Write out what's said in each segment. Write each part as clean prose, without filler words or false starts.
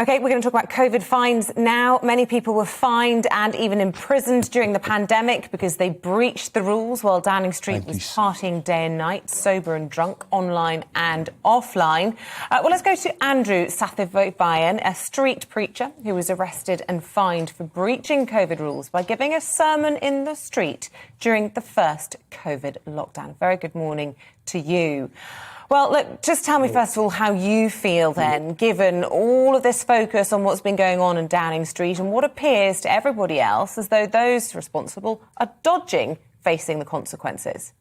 OK, we're going to talk about COVID fines now. Many people were fined and even imprisoned during the pandemic because they breached the rules while Downing Street was partying day and night, sober and drunk, online and offline. Well, let's go to Andrew SATHIYAVAN, a street preacher who was arrested and fined for breaching COVID rules by giving a sermon in the street during the first COVID lockdown. Very good morning to you. Well, look, just tell me, first of all, how you feel then, given all of this focus on what's been going on in Downing Street and what appears to everybody else as though those responsible are dodging facing the consequences.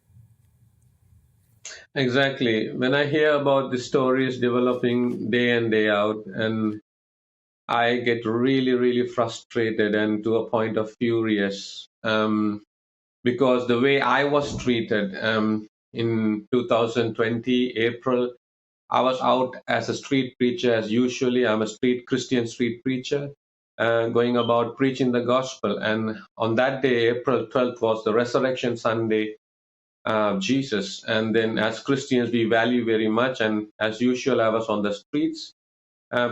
Exactly. When I hear about the stories developing day in, day out, and I get really, really frustrated and to a point of furious, because the way I was treated, in 2020, April, I was out as a street preacher as usually. I'm a Christian street preacher, going about preaching the gospel. And on that day, April 12th, was the Resurrection Sunday of Jesus. And then as Christians, we value very much. And as usual, I was on the streets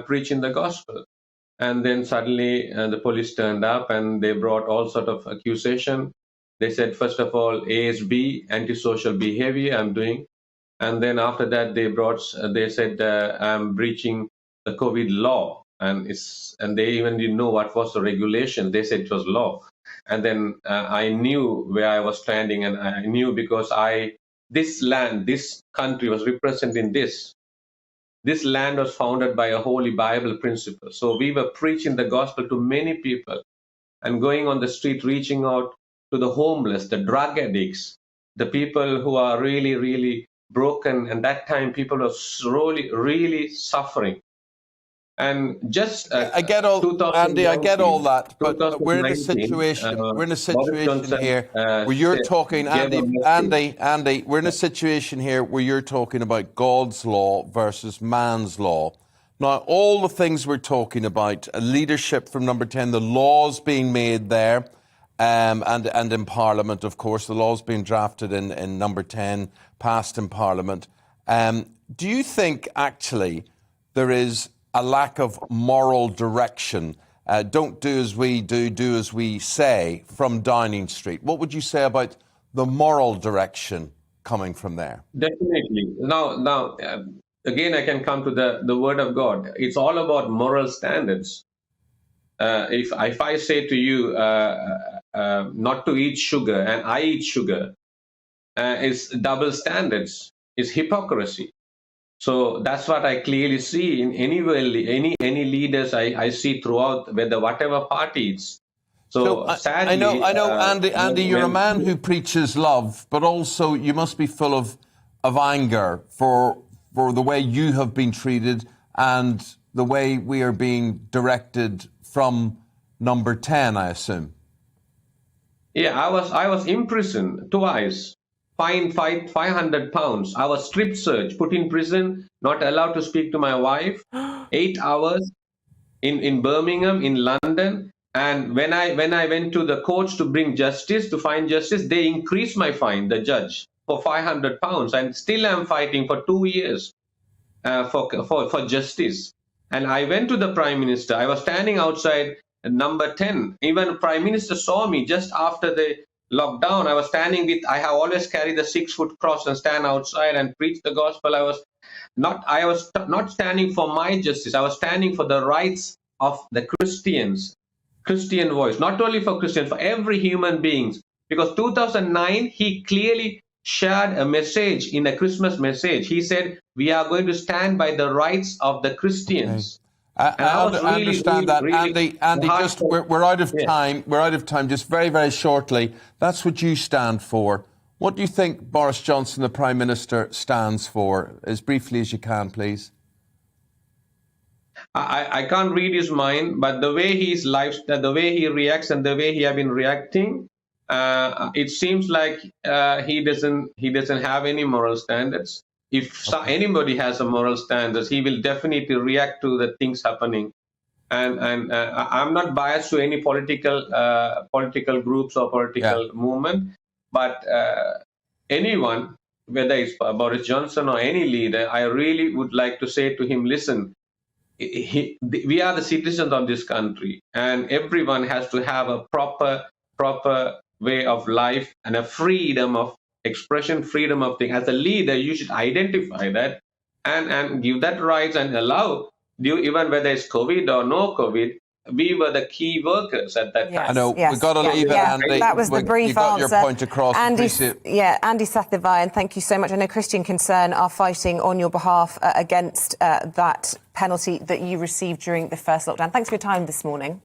preaching the gospel. And then suddenly the police turned up and they brought all sort of accusation. They said, first of all, ASB, antisocial behavior, I'm doing. And then after that, they said I'm breaching the COVID law. And they even didn't know what was the regulation. They said it was law. And then I knew where I was standing. And I knew because this country was representing this. This land was founded by a holy Bible principle. So we were preaching the gospel to many people and going on the street, reaching out to the homeless, the drug addicts, the people who are really, really broken. And that time, people were really, really suffering. And just I get all, Andy. I get all that, but we're in a situation. We're in a situation here where you're talking, Andy. We're in a situation here where you're talking about God's law versus man's law. Now, all the things we're talking about, leadership from Number 10, the laws being made there. And in Parliament, of course, the law's being drafted in Number 10, passed in Parliament. Do you think, actually, there is a lack of moral direction? Don't do as we do, do as we say, from Downing Street. What would you say about the moral direction coming from there? Definitely. Now, again, I can come to the Word of God. It's all about moral standards. If I say to you not to eat sugar and I eat sugar, it's double standards, it's hypocrisy. So that's what I clearly see in any leaders I see throughout whatever parties. So sadly, I know, Andy, you're a man who preaches love, but also you must be full of anger for the way you have been treated and the way we are being directed from Number 10, I assume. Yeah, I was imprisoned twice, fined £500. I was strip searched, put in prison, not allowed to speak to my wife, 8 hours in Birmingham, in London. And when I went to the courts to bring justice, to find justice, they increased my fine, the judge, for £500. And still I'm fighting for 2 years for justice. And I went to the Prime Minister. I was standing outside Number 10. Even Prime Minister saw me just after the lockdown. I was standing I have always carried the 6-foot cross and stand outside and preach the gospel. I was not standing for my justice. I was standing for the rights of the Christian voice, not only for Christians, for every human being. Because 2009, he clearly shared a message in a Christmas message. He said, we are going to stand by the rights of the Christians. Okay. I understand that, really, Andy. Just we're out of time. We're out of time. Just very, very shortly. That's what you stand for. What do you think Boris Johnson, the Prime Minister, stands for? As briefly as you can, please. I can't read his mind, but the way the way he reacts, and the way he has been reacting, it seems like he doesn't have any moral standards. If anybody has a moral standards, he will definitely react to the things happening. And I'm not biased to any political groups or political movement, but anyone, whether it's Boris Johnson or any leader, I really would like to say to him, listen, we are the citizens of this country, and everyone has to have a proper way of life and a freedom of expression, freedom of thing. As a leader, you should identify that and give that rights and allow you, even whether it's COVID or no COVID. We were the key workers at that time. I know, we've got to leave it, Andy. That was the brief you got answer. your point across. Andy SATHIYAVAN, thank you so much. I know Christian Concern are fighting on your behalf against that penalty that you received during the first lockdown. Thanks for your time this morning.